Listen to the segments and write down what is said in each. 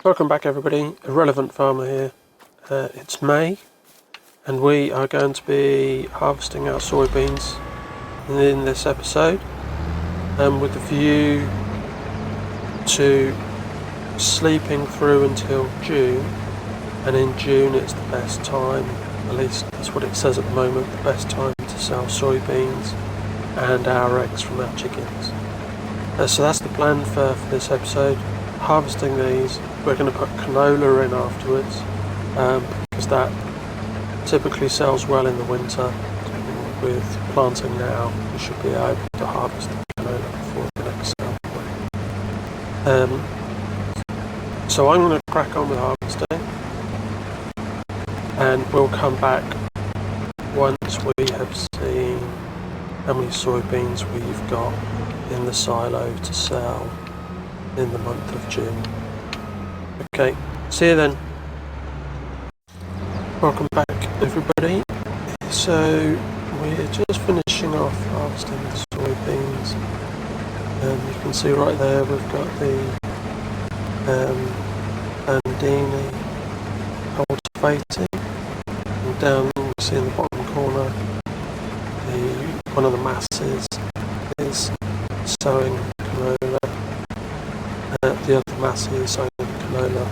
Welcome back everybody, Irrelevant Farmer here. It's May and we are going to be harvesting our soybeans in this episode with the view to sleeping through until June, and in June it's the best time, at least that's what it says at the moment, the best time to sell soybeans and our eggs from our chickens. So that's the plan for this episode, harvesting these. We're going to put canola in afterwards because that typically sells well in the winter. With planting now, we should be able to harvest the canola before the next sale. So I'm going to crack on with harvesting, and we'll come back once we have seen how many soybeans we've got in the silo to sell in the month of June. Okay, see you then. Welcome back everybody. So we're just finishing off harvesting the soybeans, and you can see right there we've got the Bandini cultivating, and down you can see in the bottom corner one of the masses is sowing canola, the other mass is sowing canola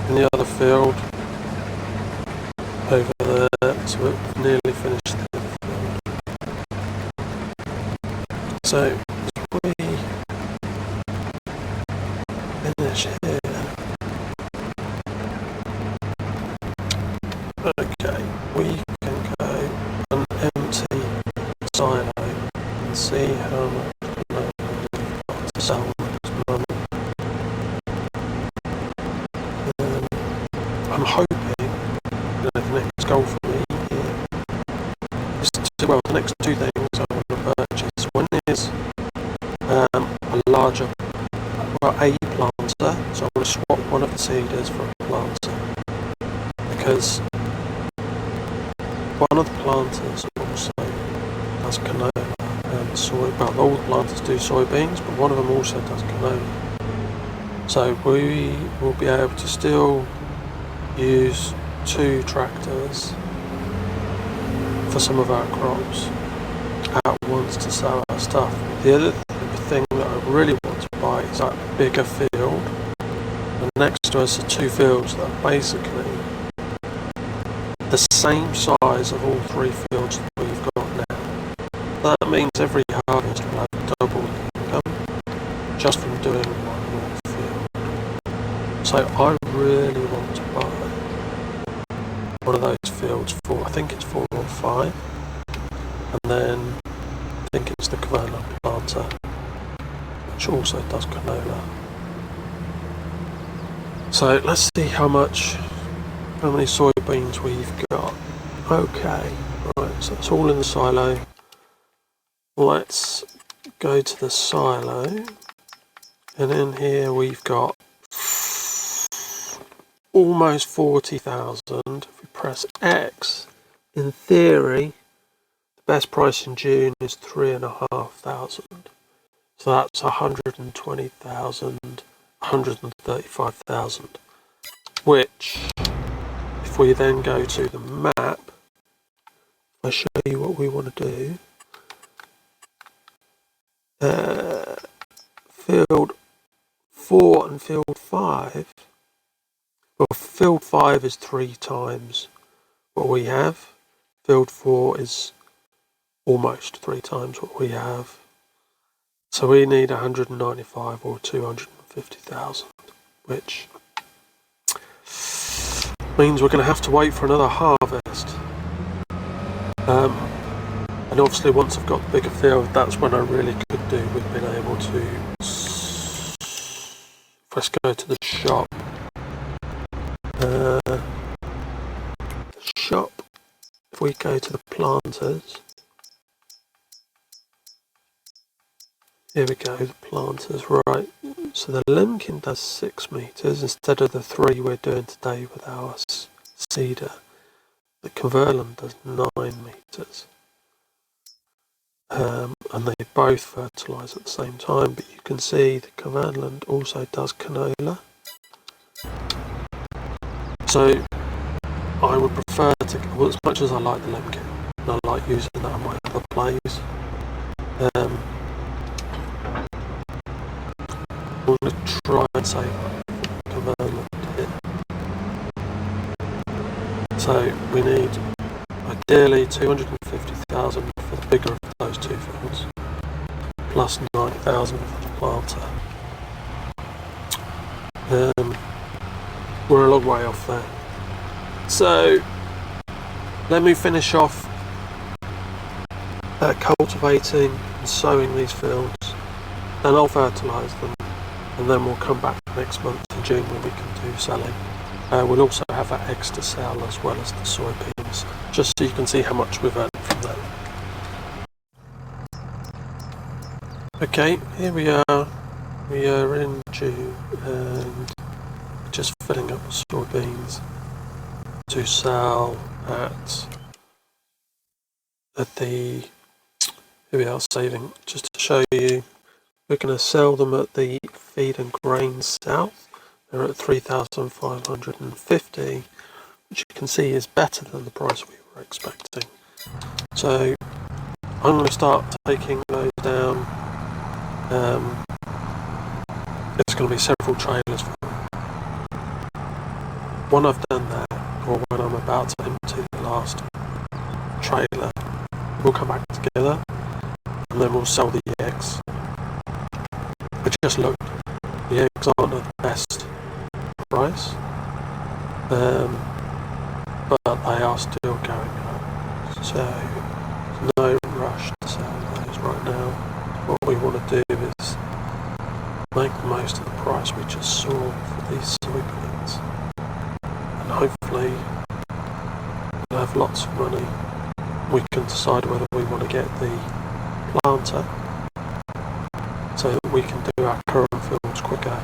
in the other field over there, so we've nearly finished the other field. So as we finish here, okay, we can go and empty the silo and see how much canola we've got to sell next month. I'm hoping the next goal for me here is to, well, the next two things I want to purchase. One is a larger, well, a planter, so I want to swap one of the seeders for a planter, because one of the planters also does canola and soy, well, all the planters do soybeans, but one of them also does canola. So we will be able to still use two tractors for some of our crops at once to sow our stuff. The other thing that I really want to buy is a bigger field, and next to us are two fields that are basically the same size of all three fields that we've got now. That means every harvest will have double the income just from doing one more field. So I really want to buy one of those fields for, I think it's 4 or 5, and then I think it's the canola planter, which also does canola. So let's see how many soybeans we've got. Okay, right, so it's all in the silo. Let's go to the silo, and in here we've got almost 40,000. If we press X, in theory, the best price in June is 3,500. So that's 120,000, 135,000. Which, if we then go to the map, if I show you what we want to do, field 4 and field 5. Well, field 5 is 3 times what we have. Field 4 is almost 3 times what we have. So we need 195 or 250,000, which means we're going to have to wait for another harvest. And obviously once I've got the bigger field, that's when I really could do with being able to, let's go to the shop. If we go to the planters, here we go, the planters, right, so the Lemkin does 6 meters instead of the 3 we're doing today with our seeder. The Kverland does 9 meters, and they both fertilise at the same time, but you can see the Kverland also does canola, So I would prefer to, well, as much as I like the limb kit, and I like using that on my other plays, I'm going to try and save conversion here. So we need ideally 250,000 for the bigger of those two fields, plus 9,000 for the planter. We're a long way off there. So let me finish off cultivating and sowing these fields, then I'll fertilise them, and then we'll come back next month in June when we can do selling. We'll also have our eggs to sell as well as the soybeans, just so you can see how much we've earned from that. Okay, here we are. We are in June and just filling up with soybeans to sell at the, here we are, saving, just to show you, we're going to sell them at the Feed and Grain South. They're at 3,550, which you can see is better than the price we were expecting. So I'm going to start taking those down. It's going to be several trailers for them. When I've done that, or when I'm about to empty the last trailer, we'll come back together and then we'll sell the eggs. I just looked, the eggs aren't at the best price, but they are still going up, so there's no rush to sell those right now. What we want to do is make the most of the price we just saw for these soybeans, and hopefully we'll have lots of money. We can decide whether we want to get the planter so that we can do our current fields quicker,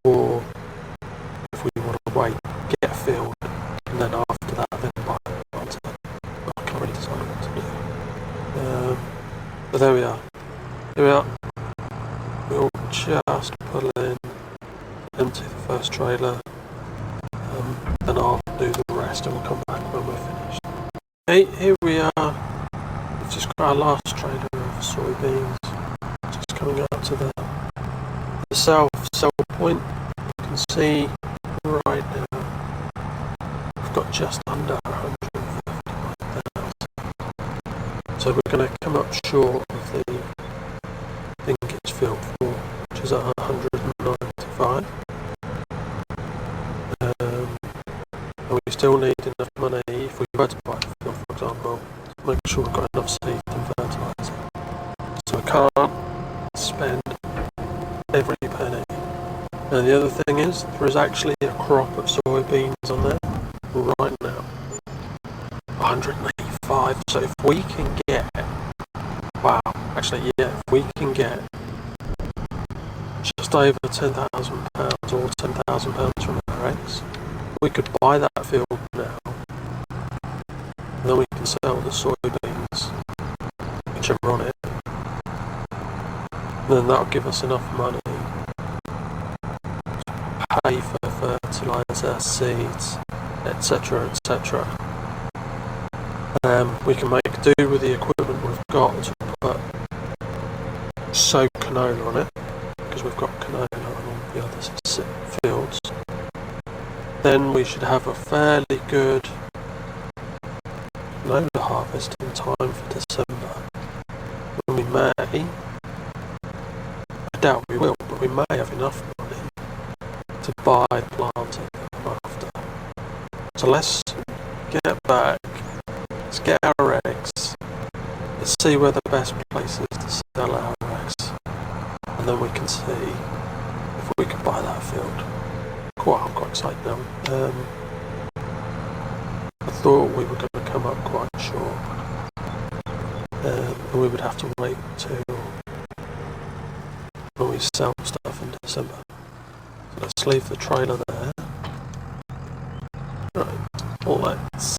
or if we want to wait, get a field, and then after that then buy the planter. I can't really decide what to do. But there we are. Here we are. We'll just pull in, empty the first trailer, and I'll do the rest and we'll come back when we're finished. Okay, here we are. We've just got our last trailer of soybeans, just coming up to the sell point. You can see right now we've got just under 155,000. So we're going to come up short of the thing it's filled for, which is at 195. And we still need enough money if we were to buy the field, for example, to make sure we've got enough seed and fertiliser. So we can't spend every penny. And the other thing is, there is actually a crop of soybeans on there right now, 185. So if we can get, wow, actually yeah, if we can get just over £10,000 or £10,000 from our eggs, we could buy that field now, and then we can sell the soybeans, which are on it, and then that'll give us enough money to pay for fertiliser, seeds, etc, etc. We can make do with the equipment we've got to put soak canola on it, because we've got canola on all the other fields. Then we should have a fairly good canola harvest in time for December. And we may, I doubt we will, but we may have enough money to buy the planter after. So let's get back, let's get our eggs, let's see where the best place is to sell our eggs, and then we can see if we can buy that field. I'm quite excited now. I thought we were going to come up quite short, and we would have to wait till when we sell stuff in December. So let's leave the trailer there. Right, let's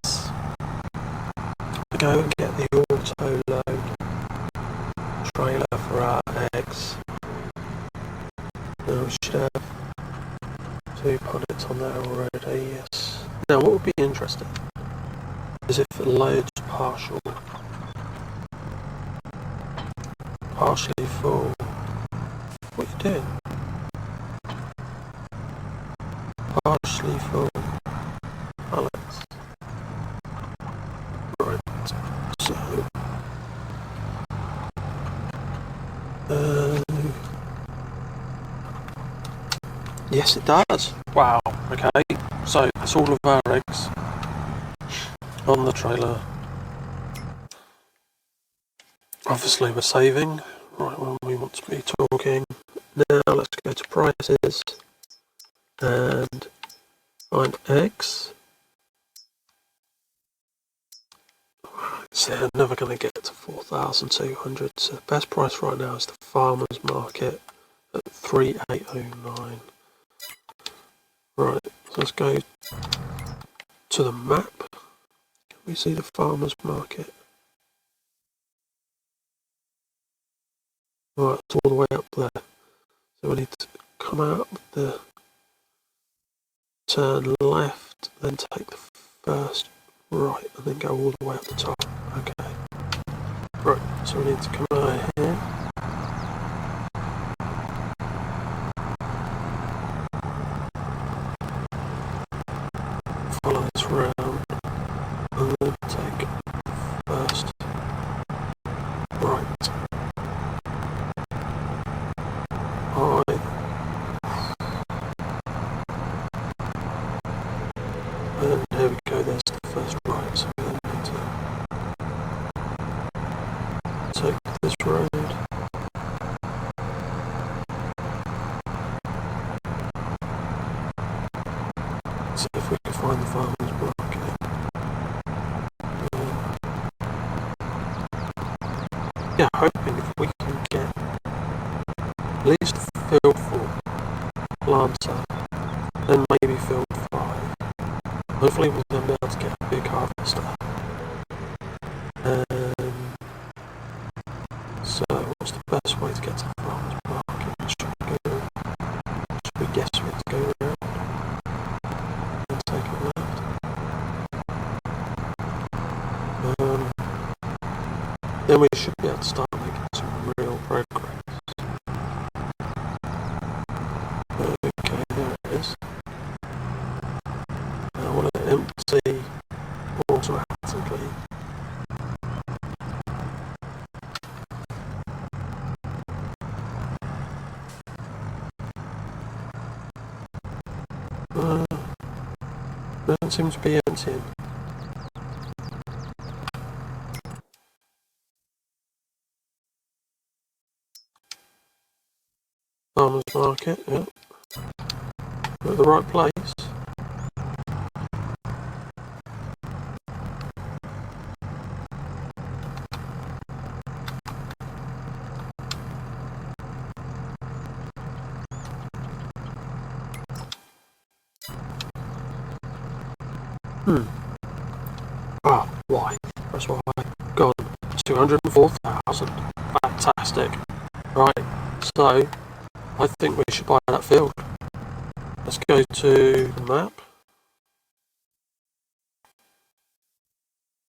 go and get the Autoload trailer for our eggs. Now we should have, so 2 punnets on there already, yes. Now what would be interesting is if it loads partially full. What are you doing? Partially full pallets. Right, so yes it does. Wow, okay, so that's all of our eggs on the trailer. Obviously we're saving right when we want to be talking. Now let's go to prices and find eggs. So they're never going to get to 4,200. So the best price right now is the farmer's market at 3,809. Right, so let's go to the map. Can we see the farmer's market? Right, it's all the way up there. So we need to come out of the turn left, then take the first right, and then go all the way up the top. Okay. Right, so we need to come out here. Follow this round, and then take first right. Right. And here we go, there's the first right, so we then need to take this road. See if we can find the farmer's market. Yeah, hoping if we can get at least field 4 planter, then maybe field 5. Hopefully we'll then be able to get a big harvester. So what's the best way to get to the farmer's market? Should we guess we have to go around and take a left? Then we should be able to start making some real progress. Okay, there it is. Now I want to empty automatically. Doesn't seem to be emptying. Farmer's market, yeah. We're at the right place. Ah, why? That's why. Gone. 204,000. Fantastic. Right, so I think we should buy that field. Let's go to the map.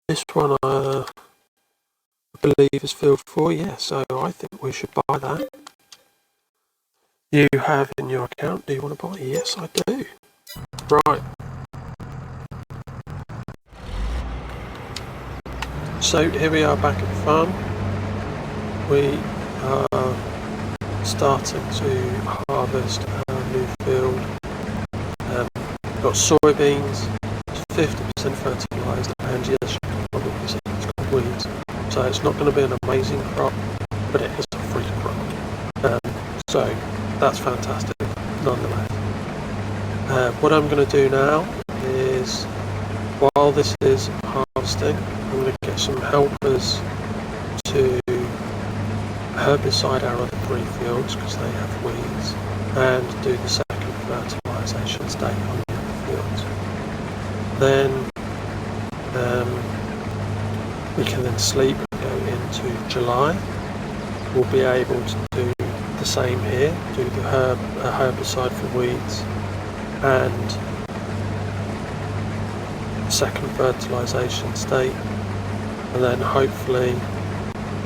This one I believe is field 4, yeah, so I think we should buy that. You have in your account, do you want to buy it? Yes, I do. Right. So here we are back at the farm. We are starting to harvest our new field. We've got soybeans, 50% fertilised, and yes, you can probably see it's got weeds. So it's not going to be an amazing crop, but it is a fruit crop. So that's fantastic, nonetheless. What I'm going to do now is, while this is harvesting, I'm going to get some helpers to herbicide our other 3 fields because they have weeds, and do the second fertilisation stage on the other fields. Then we can then sleep and go into July. We'll be able to do the same here, do the herbicide for weeds, and second fertilisation state, and then hopefully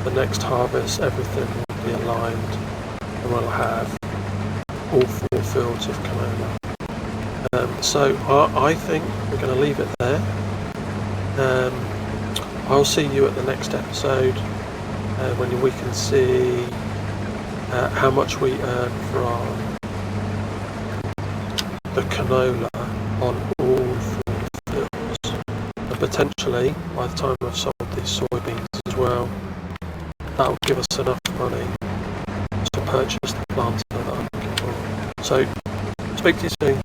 the next harvest everything will be aligned and we'll have all 4 fields of canola. So I think we're going to leave it there. I'll see you at the next episode when we can see how much we earn from the canola on all 4 fields, and potentially by the time I've sold these soybeans as well, that will give us enough money to purchase the planter that I'm looking for. So speak to you soon.